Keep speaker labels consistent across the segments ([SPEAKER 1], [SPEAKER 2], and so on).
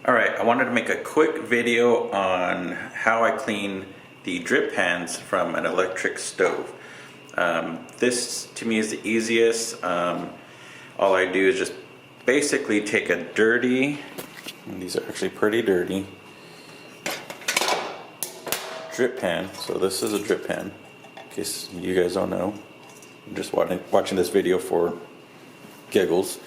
[SPEAKER 1] Alright, I wanted to make a quick video on how I clean the drip pans from an electric stove. This to me is the easiest. All I do is just basically take a dirty, and these are actually pretty dirty, drip pan. So this is a drip pan, in case you guys don't know. I'm just watching this video for giggles.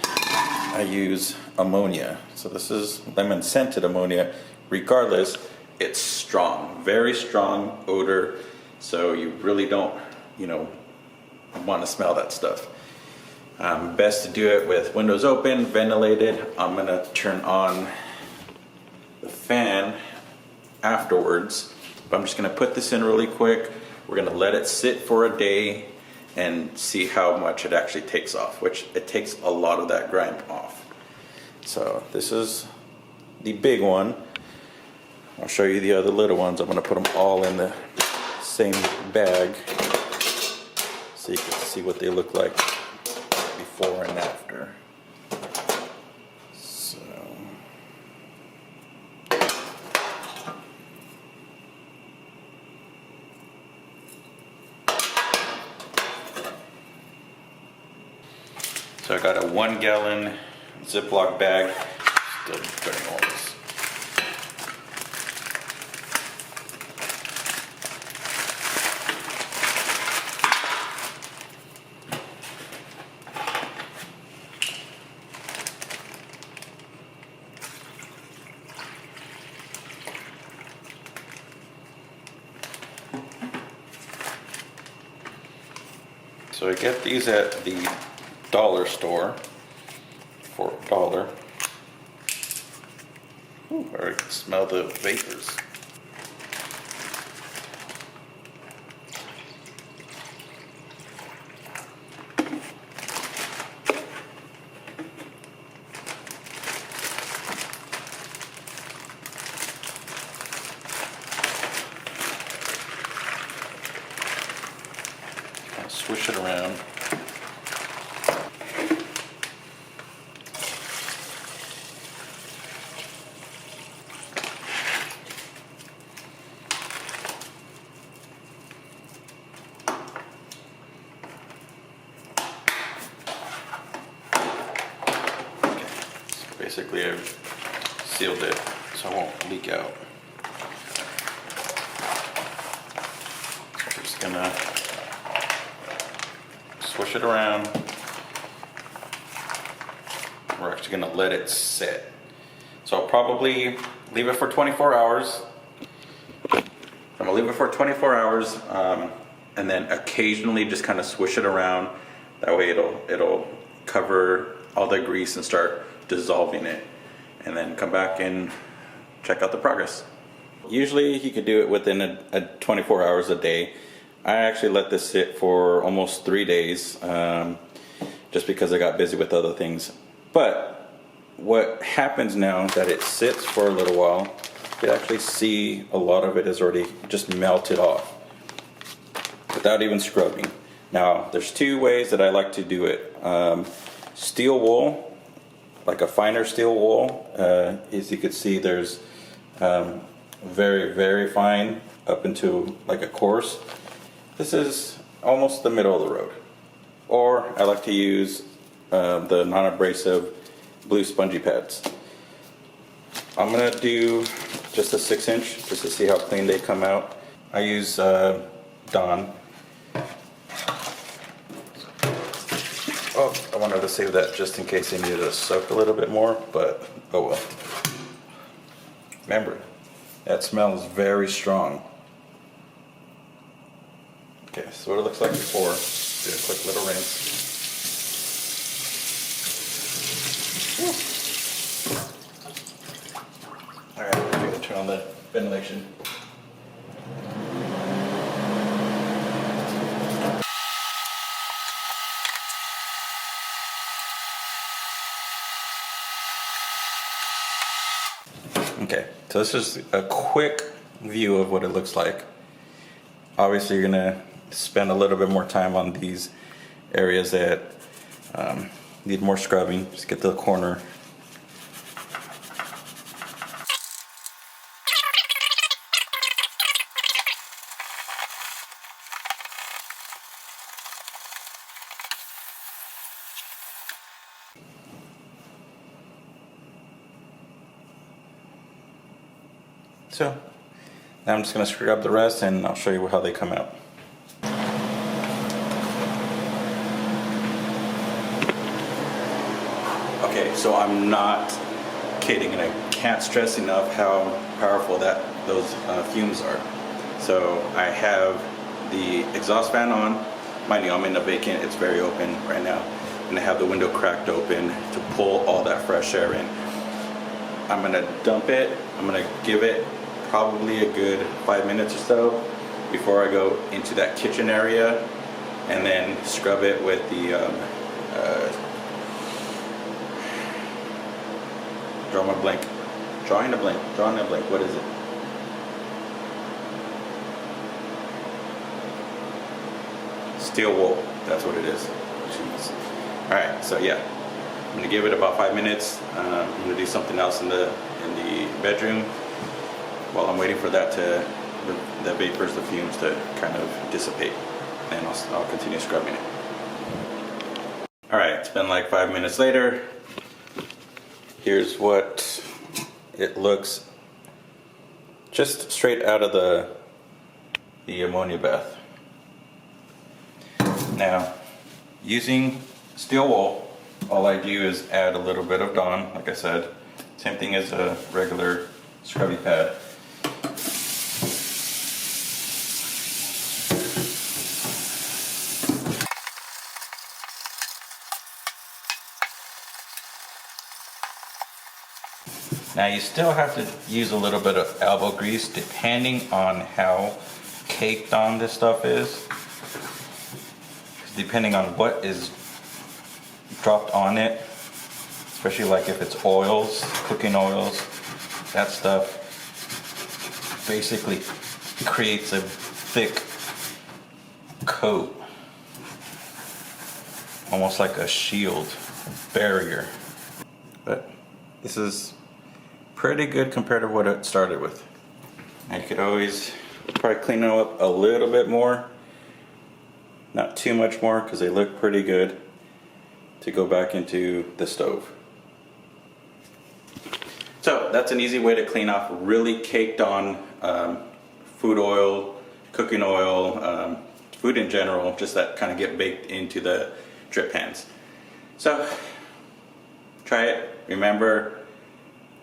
[SPEAKER 1] I use ammonia. So this is lemon scented ammonia. Regardless, it's strong, very strong odor. So you really don't, want to smell that stuff. Best to do it with windows open, ventilated. I'm gonna turn on the fan afterwards, but I'm just gonna put this in really quick. We're gonna let it sit for a day and see how much it actually takes off, which it takes a lot of that grime off. So this is the big one. I'll show you the other little ones. I'm gonna put them all in the same bag so you can see what they look like before and after. So I got a 1 gallon Ziploc bag, still putting all this. So I get these at the dollar store for $1. Ooh, I can smell the vapors. I'll swish it around. Basically, I've sealed it so it won't leak out. So I'm just gonna swish it around. We're actually gonna let it sit. So I'll probably leave it for 24 hours. I'm gonna leave it for 24 hours and then occasionally just kind of swish it around. That way it'll cover all the grease and start dissolving it, and then come back and check out the progress. Usually you could do it within a 24 hours a day. I actually let this sit for almost 3 days just because I got busy with other things. But what happens now that it sits for a little while, you can actually see a lot of it is already just melted off without even scrubbing. Now there's 2 ways that I like to do it. Steel wool, like a finer steel wool. As you can see, there's very, very fine up into like a coarse. This is almost the middle of the road. Or I like to use the non-abrasive blue spongy pads. I'm gonna do just a 6-inch just to see how clean they come out. I use Dawn. Oh, I wanted to save that just in case they needed to soak a little bit more, but oh well. Remember, that smells very strong. Okay, so what it looks like before. Do a quick little rinse. Alright, we're going to turn on the ventilation. Okay, so this is a quick view of what it looks like. Obviously you're gonna spend a little bit more time on these areas that need more scrubbing. Just get to the corner. So now I'm just going to scrub the rest and I'll show you how they come out. Okay, so I'm not kidding, and I can't stress enough how powerful those fumes are. So I have the exhaust fan on. Mind you, I'm in a vacant, it's very open right now. And I have the window cracked open to pull all that fresh air in. I'm gonna dump it. I'm gonna give it probably a good 5 minutes or so before I go into that kitchen area and then scrub it with the drawing a blank, what is it? Steel wool, that's what it is. Jeez. All right, so yeah, I'm gonna give it about 5 minutes. I'm gonna do something else in the bedroom while I'm waiting for that the vapors, the fumes to kind of dissipate. And I'll continue scrubbing it. All right, it's been like 5 minutes later. Here's what it looks just straight out of the ammonia bath. Now, using steel wool, all I do is add a little bit of Dawn, like I said. Same thing as a regular scrubby pad. Now you still have to use a little bit of elbow grease depending on how caked on this stuff is. Depending on what is dropped on it, especially like if it's oils, cooking oils, that stuff basically creates a thick coat, almost like a shield barrier. But this is pretty good compared to what it started with. Now you could always probably clean them up a little bit more, not too much more, because they look pretty good to go back into the stove. So that's an easy way to clean off really caked on food oil, cooking oil, food in general, just that kind of get baked into the drip pans. So try it. Remember,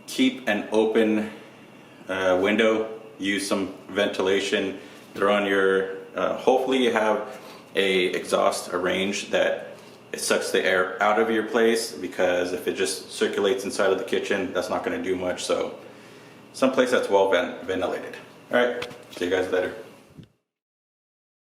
[SPEAKER 1] keep an open window, use some ventilation, throw on your, hopefully you have a exhaust arranged that it sucks the air out of your place, because if it just circulates inside of the kitchen, that's not going to do much. So someplace that's well ventilated. All right, see you guys later.